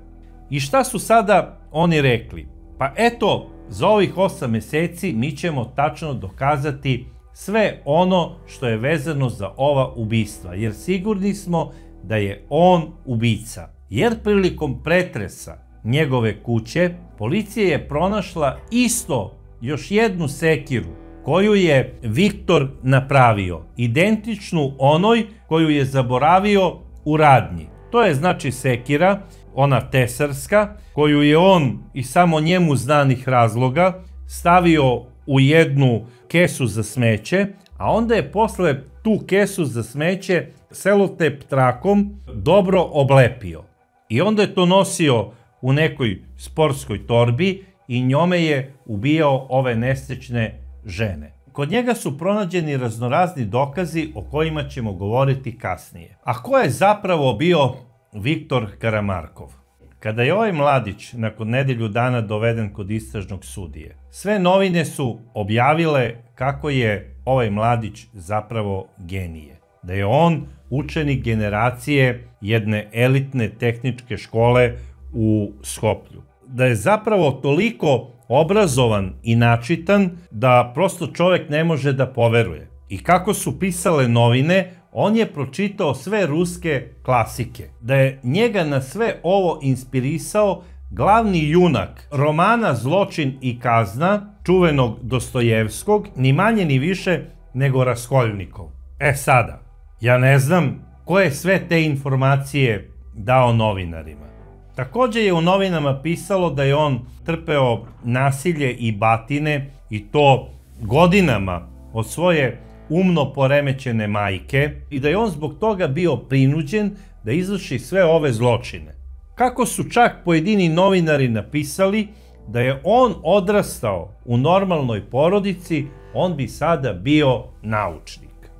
A: I šta su sada oni rekli? Pa eto, za ovih 8 meseci mi ćemo tačno dokazati sve ono što je vezano za ova ubistva, jer sigurni smo da je on ubica. Jer prilikom pretresa njegove kuće, policija je pronašla isto još jednu sekiru koju je Viktor napravio, identičnu onoj koju je zaboravio u radnji. To je znači sekira, ona tesarska, koju je on iz samo njemu znanih razloga stavio u jednu kesu za smeće, a onda je posle tu kesu za smeće selotejp trakom dobro oblepio. I onda je to nosio u nekoj sportskoj torbi i njome je ubijao ove nesrećne žene. Kod njega su pronađeni raznorazni dokazi o kojima ćemo govoriti kasnije. A ko je zapravo bio Viktor Karamarkov? Kada je ovaj mladić nakon nedelju dana doveden kod istražnog sudije, sve novine su objavile kako je ovaj mladić zapravo genije. Da je on učenik generacije jedne elitne tehničke škole u Skoplju. Da je zapravo toliko obrazovan i načitan da prosto čovjek ne može da poveruje. I kako su pisale novine, on je pročitao sve ruske klasike. Da je njega na sve ovo inspirisao glavni junak romana Zločin i kazna, čuvenog Dostojevskog, ni manje ni više nego Raskolnikov. E sada, ja ne znam ko je sve te informacije dao novinarima. Također je u novinama pisalo da je on trpeo nasilje i batine i to godinama od svoje umno poremećene majke i da je on zbog toga bio prinuđen da izvrši sve ove zločine. Kako su čak pojedini novinari napisali da je on odrastao u normalnoj porodici, on bi sada bio naučnik.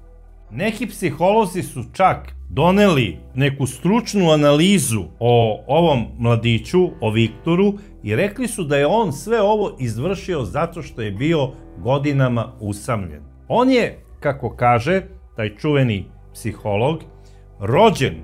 A: Neki psiholozi su čak doneli neku stručnu analizu o ovom mladiću, o Viktoru, i rekli su da je on sve ovo izvršio zato što je bio godinama usamljen. On je, kako kaže taj čuveni psiholog, rođen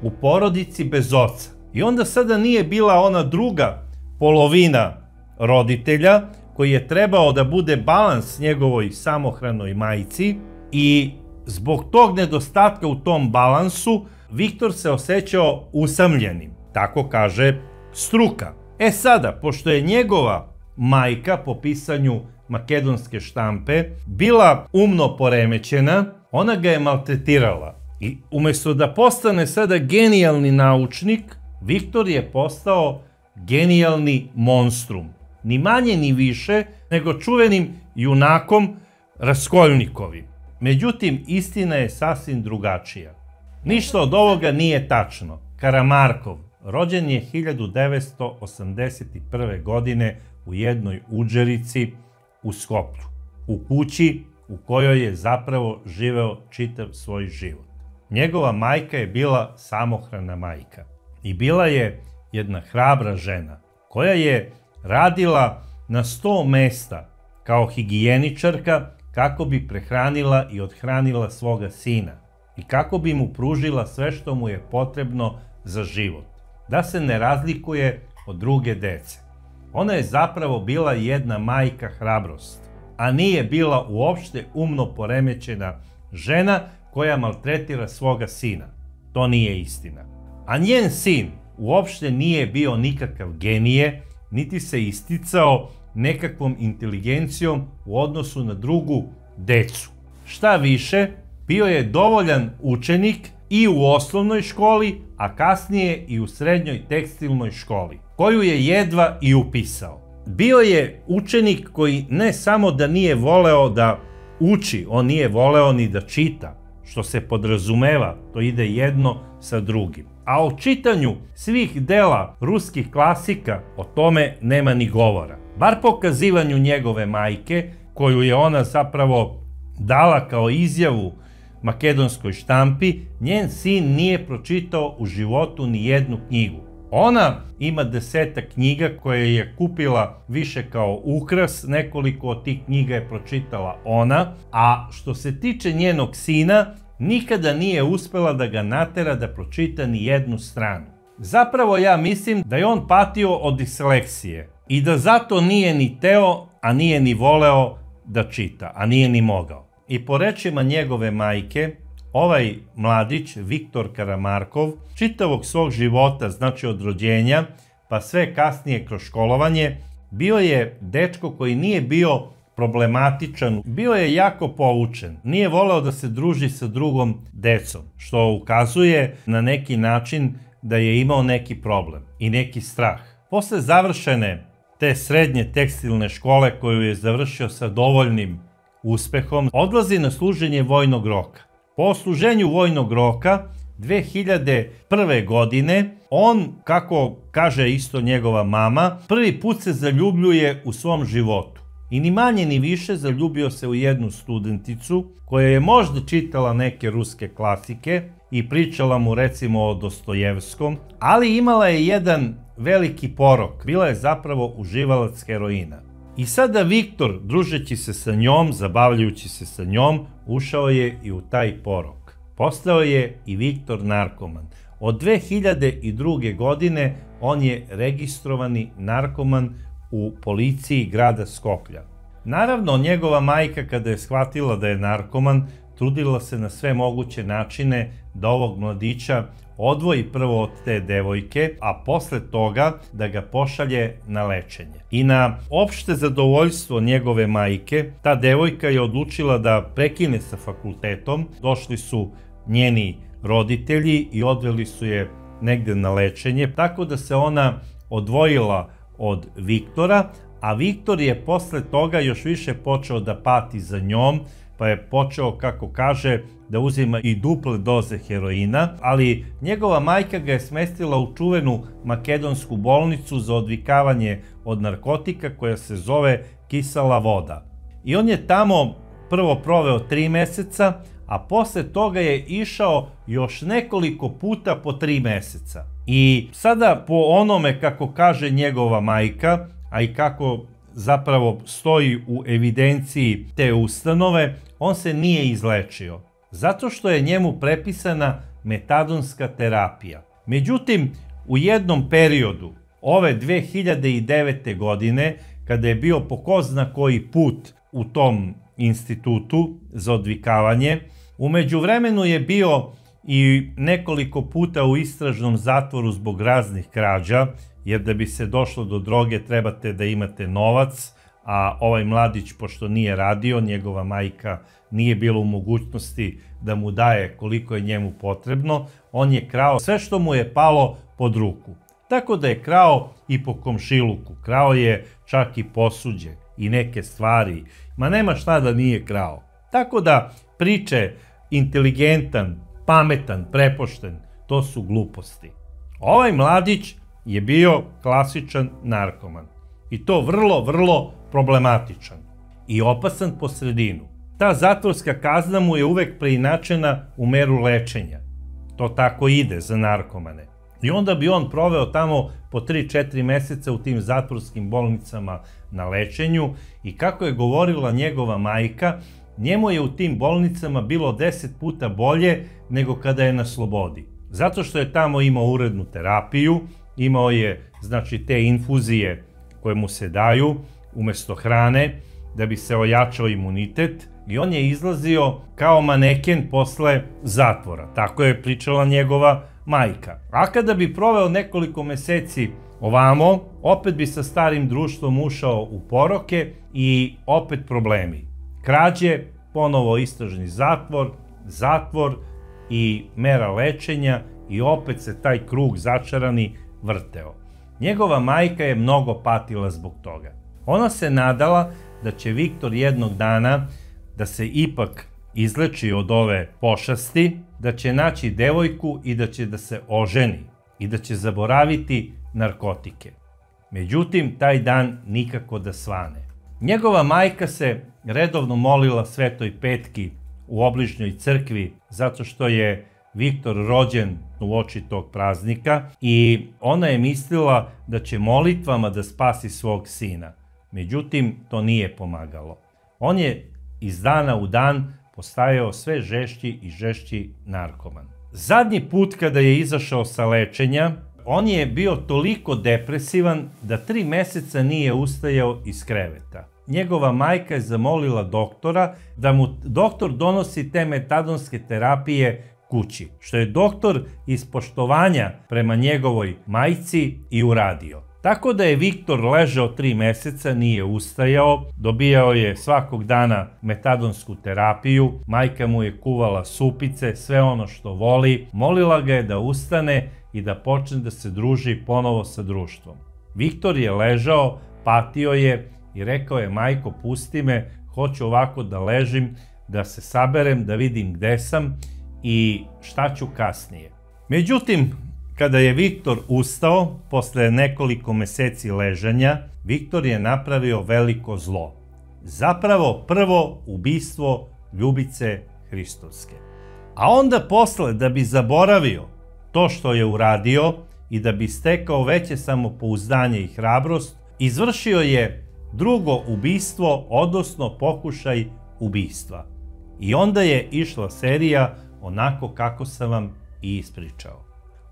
A: u porodici bez oca. I onda sada nije bila ona druga polovina roditelja koji je trebao da bude balans njegovoj samohranoj majci i zbog tog nedostatka u tom balansu Viktor se osjećao usamljenim, tako kaže struka. Sada, pošto je njegova majka po pisanju makedonske štampe bila umno poremećena, ona ga je maltretirala i umjesto da postane sada genijalni naučnik, Viktor je postao genijalni monstrum. Ni manje ni više nego čuvenim junakom Raskolnikovim. Međutim, istina je sasvim drugačija. Ništa od ovoga nije tačno. Karamarkov rođen je 1981. godine u jednoj udžerici u Skoplju, u kući u kojoj je zapravo živeo čitav svoj život. Njegova majka je bila samohrana majka i bila je jedna hrabra žena koja je radila na 100 mesta kao higijeničarka kako bi prehranila i othranila svoga sina i kako bi mu pružila sve što mu je potrebno za život, da se ne razlikuje od druge dece. Ona je zapravo bila jedna majka hrabrost, a nije bila uopšte umno poremećena žena koja maltretira svoga sina. To nije istina. A njen sin uopšte nije bio nikakav genije, niti se isticao nekakvom inteligencijom u odnosu na drugu decu. Šta više, bio je dovoljan učenik i u osnovnoj školi, a kasnije i u srednjoj tekstilnoj školi, koju je jedva i upisao. Bio je učenik koji ne samo da nije voleo da uči, on nije voleo ni da čita, što se podrazumeva, to ide jedno sa drugim. A o čitanju svih dela ruskih klasika o tome nema ni govora. Bar po kazivanju njegove majke, koju je ona zapravo dala kao izjavu makedonskoj štampi, njen sin nije pročitao u životu ni jednu knjigu. Ona ima 10 knjiga koje je kupila više kao ukras, nekoliko od tih knjiga je pročitala ona, a što se tiče njenog sina, nikada nije uspela da ga natera da pročita ni jednu stranu. Zapravo ja mislim da je on patio od disleksije i da zato nije ni teo, a nije ni voleo da čita, a nije ni mogao. I po rečima njegove majke, ovaj mladić, Viktor Karamarkov, čitavog svog života, znači od rođenja, pa sve kasnije kroz školovanje, bio je dečko koji nije bio problematičan, bio je jako poučen, nije voleo da se druži sa drugom decom, što ukazuje na neki način da je imao neki problem i neki strah. Posle završene te srednje tekstilne škole koju je završio sa dovoljnim uspehom, odlazi na služenje vojnog roka. Po odsluženju vojnog roka 2001. godine on, kako kaže isto njegova mama, prvi put se zaljubljuje u svom životu. I ni manje ni više zaljubio se u jednu studenticu koja je možda čitala neke ruske klasike i pričala mu recimo o Dostojevskom, ali imala je jedan veliki porok, bila je zapravo uživalac heroina. I sada Viktor, družeći se sa njom, zabavljajući se sa njom, ušao je i u taj porok. Postao je i Viktor narkoman. Od 2002. godine on je registrovani narkoman u policiji grada Skoplja. Naravno, njegova majka kada je shvatila da je narkoman, trudila se na sve moguće načine da ovog mladića odvoji prvo od te devojke, a posle toga da ga pošalje na lečenje. I na opšte zadovoljstvo njegove majke, ta devojka je odlučila da prekine sa fakultetom. Došli su njeni roditelji i odveli su je negde na lečenje, tako da se ona odvojila od Viktora, a Viktor je posle toga još više počeo da pati za njom, pa je počeo, kako kaže, da uzima i duple doze heroina, ali njegova majka ga je smestila u čuvenu makedonsku bolnicu za odvikavanje od narkotika koja se zove Kisela voda. I on je tamo prvo proveo 3 meseca, a posle toga je išao još nekoliko puta po 3 meseca. I sada po onome kako kaže njegova majka, a i kako zapravo stoji u evidenciji te ustanove, on se nije izlečio, zato što je njemu prepisana metadonska terapija. Međutim, u jednom periodu, ove 2009. godine, kada je bio po ko zna koji put u tom institutu za odvikavanje. U međuvremenu je bio i nekoliko puta u istražnom zatvoru zbog raznih krađa, jer da bi se došlo do droge trebate da imate novac, a ovaj mladić, pošto nije radio, njegova majka nije bila u mogućnosti da mu daje koliko je njemu potrebno, on je krao sve što mu je palo pod ruku. Tako da je krao i po komšiluku, krao je čak i posuđe i neke stvari, ma nema šta da nije krao. Tako da priče inteligentan, pametan, prepošten, to su gluposti. Ovaj mladić je bio klasičan narkoman i to vrlo problematičan i opasan po sredinu. Ta zatvorska kazna mu je uvek preinačena u meru lečenja. To tako ide za narkomane. I onda bi on proveo tamo po 3-4 meseca u tim zatvorskim bolnicama na lečenju i kako je govorila njegova majka, njemu je u tim bolnicama bilo 10 puta bolje nego kada je na slobodi. Zato što je tamo imao urednu terapiju, imao je znači te infuzije koje mu se daju umesto hrane da bi se ojačao imunitet i on je izlazio kao maneken posle zatvora. Tako je pričala njegova majka. A kada bi proveo nekoliko meseci ovamo, opet bi sa starim društvom ušao u poroke i opet problemi. Krađe, ponovo istražni zatvor i mera lečenja i opet se taj krug začarani vrteo. Njegova majka je mnogo patila zbog toga. Ona se nadala da će Viktor jednog dana da se ipak izleči od ove pošasti, da će naći devojku i da će da se oženi i da će zaboraviti narkotike. Međutim, taj dan nikako da svane. Njegova majka se redovno molila Svetoj Petki u obližnjoj crkvi zato što je Viktor rođen uoči tog praznika i ona je mislila da će molitvama da spasi svog sina. Međutim, to nije pomagalo. On je iz dana u dan postajao sve žešći i žešći narkoman. Zadnji put kada je izašao sa lečenja, on je bio toliko depresivan da 3 meseca nije ustajao iz kreveta. Njegova majka je zamolila doktora da mu doktor donosi te metadonske terapije kući, što je doktor iz poštovanja prema njegovoj majci i uradio. Tako da je Viktor ležao 3 meseca, nije ustajao, dobijao je svakog dana metadonsku terapiju, majka mu je kuvala supice, sve ono što voli, molila ga je da ustane i da počne da se druži ponovo sa društvom. Viktor je ležao, patio je i rekao je: majko, pusti me, hoću ovako da ležim, da se saberem, da vidim gde sam i šta ću kasnije. Međutim, kada je Viktor ustao, posle nekoliko meseci ležanja, Viktor je napravio veliko zlo. Zapravo prvo ubistvo Ljubice Hristovske. A onda posle, da bi zaboravio to što je uradio i da bi stekao veće samopouzdanje i hrabrost, izvršio je drugo ubistvo, odnosno pokušaj ubistva. I onda je išla serija onako kako sam vam i ispričao.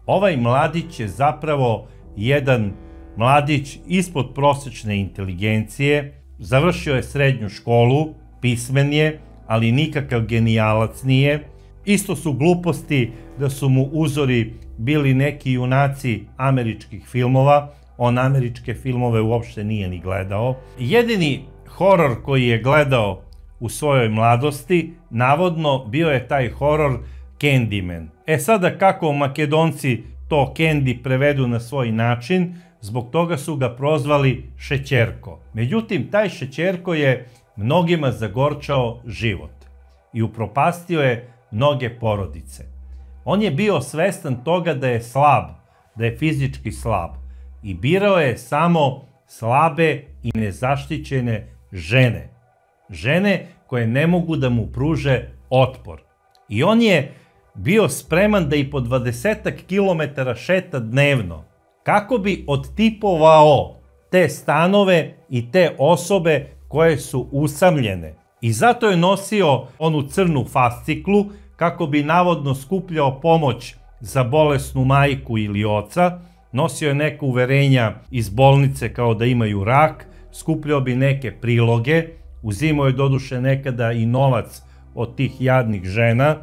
A: Ovaj mladić je zapravo jedan mladić ispod prosečne inteligencije, završio je srednju školu, pismen je, ali nikakav genijalac nije. Isto su gluposti da su mu uzori bili neki junaci američkih filmova, on američke filmove uopšte nije ni gledao. Jedini horor koji je gledao u svojoj mladosti, navodno bio je taj horor Candyman. E sada kako Makedonci to Candy prevedu na svoj način, zbog toga su ga prozvali Šećerko. Međutim, taj Šećerko je mnogima zagorčao život i upropastio je mnoge porodice. On je bio svestan toga da je slab, da je fizički slab i birao je samo slabe i nezaštićene žene. Žene koje ne mogu da mu pruže otpor. I on je bio spreman da i po 20 kilometara šeta dnevno, kako bi odtipovao te stanove i te osobe koje su usamljene. I zato je nosio onu crnu fasciklu, kako bi navodno skupljao pomoć za bolesnu majku ili oca. Nosio je neka uverenja iz bolnice kao da imaju rak, skupljao bi neke priloge, uzimao je doduše nekada i novac od tih jadnih žena,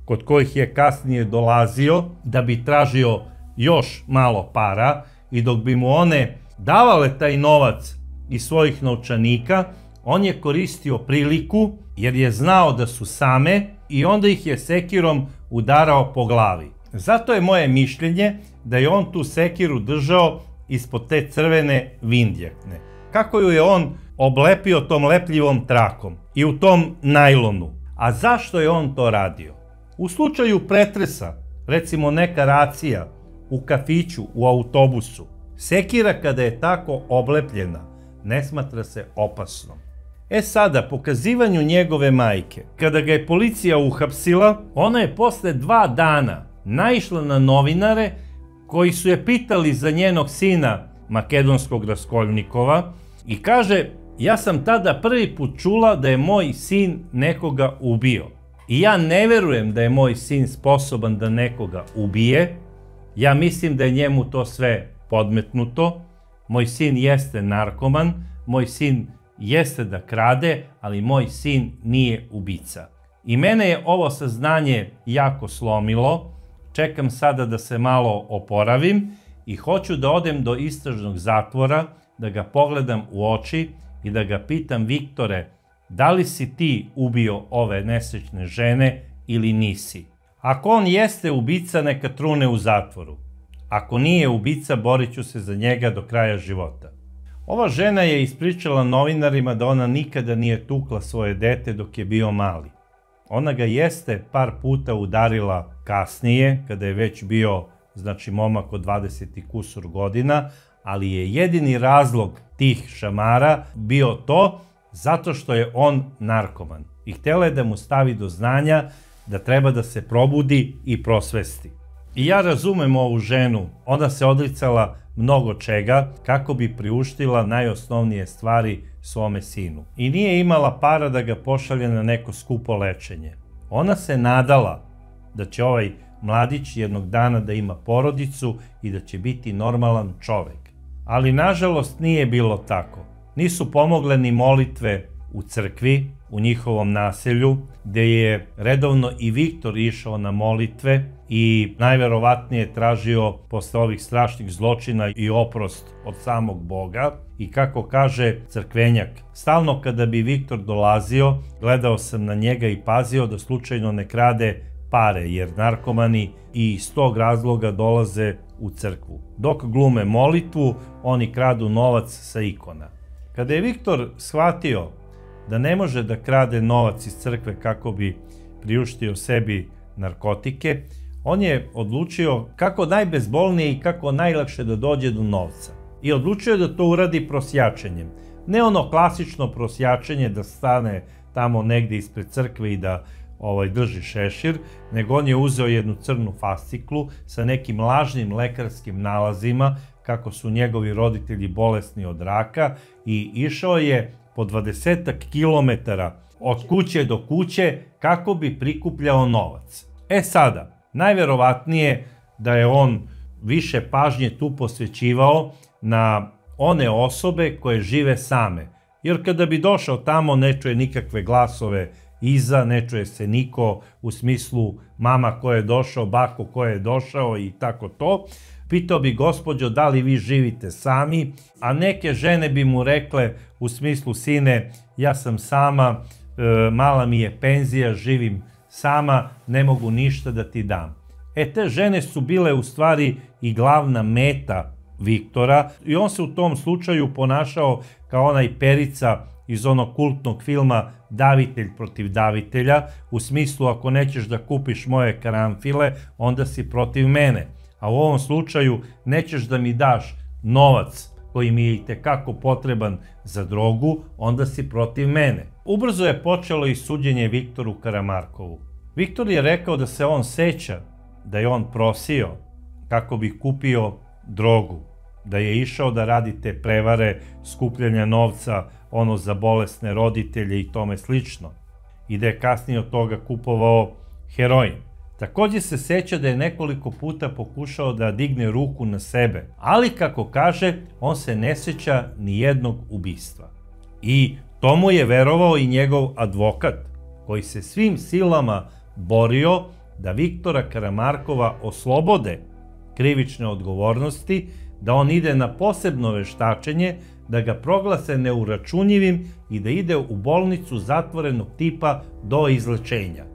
A: kod kojih je kasnije dolazio da bi tražio još malo para i dok bi mu one davale taj novac iz svojih novčanika, on je koristio priliku jer je znao da su same i onda ih je sekirom udarao po glavi. Zato je moje mišljenje da je on tu sekiru držao ispod te crvene vindjakne. Kako ju je on oblepio tom lepljivom trakom i u tom najlonu. A zašto je on to radio? U slučaju pretresa, recimo neka racija u kafiću, u autobusu, sekira kada je tako oblepljena ne smatra se opasnom. E sada, pokazivanju njegove majke, kada ga je policija uhapsila, ona je posle 2 dana naišla na novinare koji su je pitali za njenog sina makedonskog Raskolnikova i kaže, ja sam tada prvi put čula da je moj sin nekoga ubio. I ja ne verujem da je moj sin sposoban da nekoga ubije. Ja mislim da je njemu to sve podmetnuto. Moj sin jeste narkoman, moj sin jeste da krade, ali moj sin nije ubica. I mene je ovo saznanje jako slomilo. Čekam sada da se malo oporavim i hoću da odem do istražnog zatvora, da ga pogledam u oči i da ga pitam, Viktore, da li si ti ubio ove nesrećne žene ili nisi? Ako on jeste ubica, neka trune u zatvoru. Ako nije ubica, borit ću se za njega do kraja života. Ova žena je ispričala novinarima da ona nikada nije tukla svoje dete dok je bio mali. Ona ga jeste par puta udarila kasnije, kada je već bio, znači, momak od 20 i kusur godina, ali je jedini razlog tih šamara bio to zato što je on narkoman. I htjela je da mu stavi do znanja da treba da se probudi i prosvesti. I ja razumem ovu ženu, ona se odricala mnogo čega kako bi priuštila najosnovnije stvari svome sinu. I nije imala para da ga pošalje na neko skupo lečenje. Ona se nadala da će ovaj mladić jednog dana da ima porodicu i da će biti normalan čovek. Ali nažalost nije bilo tako. Nisu pomogle ni molitve u crkvi, u njihovom naselju, gde je redovno i Viktor išao na molitve i najverovatnije tražio posle ovih strašnih zločina i oprost od samog Boga. I kako kaže crkvenjak, stalno kada bi Viktor dolazio, gledao sam na njega i pazio da slučajno ne krade pare, jer narkomani i iz tog razloga dolaze u crkvu. Dok glume molitvu, oni kradu novac sa ikona. Kada je Viktor shvatio da ne može da krade novac iz crkve kako bi priuštio sebi narkotike, on je odlučio kako najbezbolnije i kako najlakše da dođe do novca. I odlučio je da to uradi prosjačenjem. Ne ono klasično prosjačenje da stane tamo negde ispred crkve i da drži šešir, nego on je uzeo jednu crnu fasciklu sa nekim lažnim lekarskim nalazima kako su njegovi roditelji bolesni od raka i išao je po 20 kilometara od kuće do kuće kako bi prikupljao novac. E sada, najverovatnije da je on više pažnje tu posvećivao na one osobe koje žive same. Jer kada bi došao tamo ne čuje nikakve glasove iza, ne čuje se niko u smislu mama ko je došao, bako ko je došao i tako to. Pitao bi, gospođo, da li vi živite sami, a neke žene bi mu rekle u smislu, sine, ja sam sama, mala mi je penzija, živim sama, ne mogu ništa da ti dam. Te žene su bile u stvari i glavna meta Viktora i on se u tom slučaju ponašao kao onaj Perica iz onog kultnog filma Davitelj protiv davitelja, u smislu ako nećeš da kupiš moje karanfile, onda si protiv mene. A u ovom slučaju nećeš da mi daš novac koji mi je itekako potreban za drogu, onda si protiv mene. Ubrzo je počelo i suđenje Viktoru Karamarkovu. Viktor je rekao da se on seća da je on prosio kako bi kupio drogu, da je išao da radi te prevare, skupljanja novca, ono za bolesne roditelje i tome slično. I da je kasnije od toga kupovao heroin. Također se sjeća da je nekoliko puta pokušao da digne ruku na sebe, ali kako kaže, on se ne sjeća ni jednog ubistva. I to mu je verovao i njegov advokat, koji se svim silama borio da Viktora Karamarkova oslobode krivične odgovornosti, da on ide na posebno veštačenje, da ga proglase neuračunjivim i da ide u bolnicu zatvorenog tipa do izlečenja,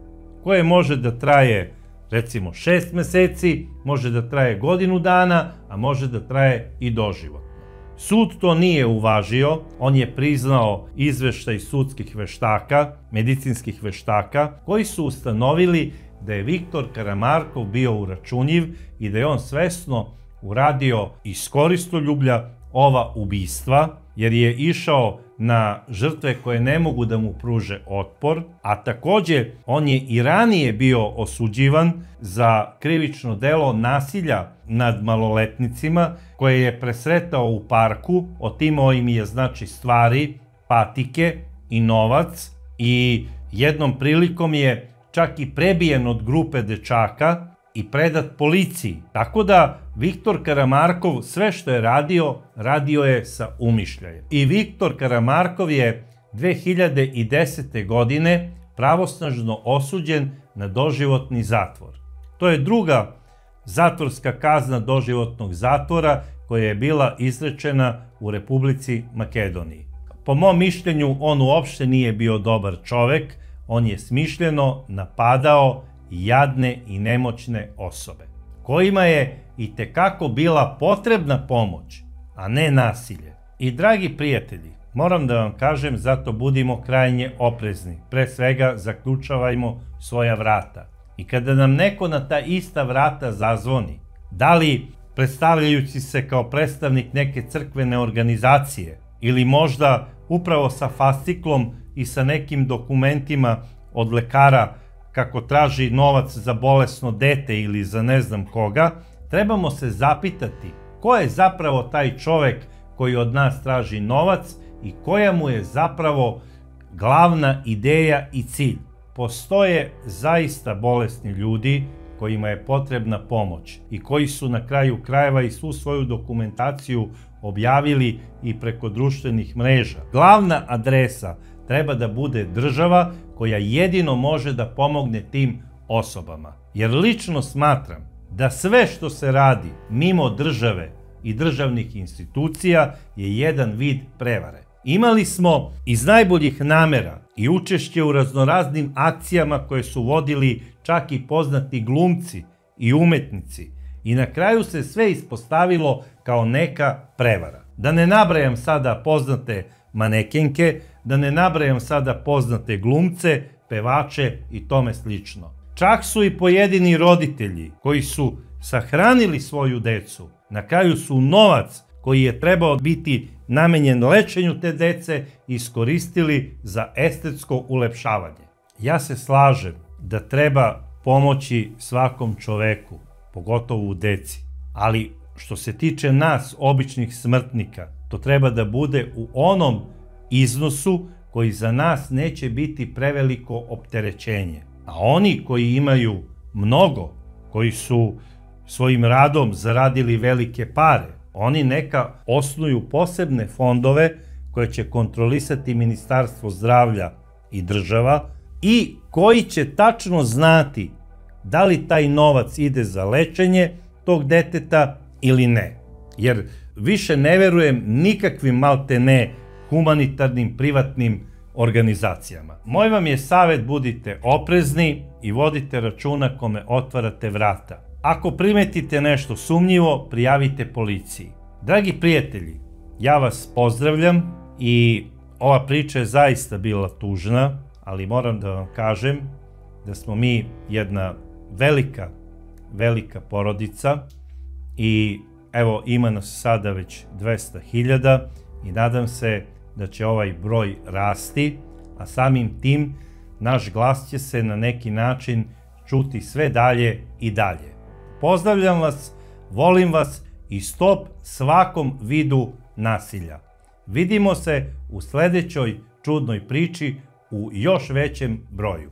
A: koje može da traje recimo 6 meseci, može da traje godinu dana, a može da traje i doživotno. Sud to nije uvažio, on je priznao izveštaj sudskih veštaka, medicinskih veštaka, koji su ustanovili da je Viktor Karamarkov bio uračunjiv i da je on svesno uradio iz koristoljublja ova ubistva, jer je išao na žrtve koje ne mogu da mu pruže otpor, a također on je i ranije bio osuđivan za krivično delo nasilja nad maloletnicima, koje je presretao u parku, otimao im je znači stvari, patike i novac, i jednom prilikom je čak i prebijen od grupe dečaka i predat policiji. Tako da Viktor Karamarkov sve što je radio, radio je sa umišljajem. I Viktor Karamarkov je 2010. godine pravosnažno osuđen na doživotni zatvor. To je druga zatvorska kazna doživotnog zatvora koja je bila izrečena u Republici Makedoniji. Po mom mišljenju, on uopšte nije bio dobar čovek, on je smišljeno napadao jadne i nemoćne osobe, kojima je itekako bila potrebna pomoć, a ne nasilje. I dragi prijatelji, moram da vam kažem, zato budimo krajnje oprezni. Pre svega, zaključavajmo svoja vrata. I kada nam neko na ta ista vrata zazvoni, da li predstavljajući se kao predstavnik neke crkvene organizacije, ili možda upravo sa fasciklom i sa nekim dokumentima od lekara kako traži novac za bolesno dete ili za ne znam koga, trebamo se zapitati ko je zapravo taj čovek koji od nas traži novac i koja mu je zapravo glavna ideja i cilj. Postoje zaista bolesni ljudi kojima je potrebna pomoć i koji su na kraju krajeva i svu svoju dokumentaciju objavili i preko društvenih mreža. Glavna adresa treba da bude država koja jedino može da pomogne tim osobama. Jer lično smatram da sve što se radi mimo države i državnih institucija je jedan vid prevare. Imali smo iz najboljih namera i učešće u raznoraznim akcijama koje su vodili čak i poznati glumci i umetnici i na kraju se sve ispostavilo kao neka prevara. Da ne nabrajam sada poznate manekenke, da ne nabrajam sada poznate glumce, pevače i tome slično. Čak su i pojedini roditelji koji su sahranili svoju decu, na kraju su novac koji je trebao biti namenjen lečenju te dece iskoristili za estetsko ulepšavanje. Ja se slažem da treba pomoći svakom čoveku, pogotovo u deci, ali što se tiče nas, običnih smrtnika, to treba da bude u onom iznosu koji za nas neće biti preveliko opterećenje. A oni koji imaju mnogo, koji su svojim radom zaradili velike pare, oni neka osnuju posebne fondove koje će kontrolisati Ministarstvo zdravlja i država i koji će tačno znati da li taj novac ide za lečenje tog deteta ili ne. Jer više ne verujem nikakvim maltene humanitarnim privatnim organizacijama. Moj vam je savjet, budite oprezni i vodite računa kome otvarate vrata. Ako primetite nešto sumnjivo, prijavite policiji. Dragi prijatelji, ja vas pozdravljam i ova priča je zaista bila tužna, ali moram da vam kažem da smo mi jedna velika porodica i evo ima nas sada već 200.000 i nadam se da će ovaj broj rasti, a samim tim naš glas će se na neki način čuti sve dalje i dalje. Pozdravljam vas, volim vas i stop svakom vidu nasilja. Vidimo se u sledećoj čudnoj priči u još većem broju.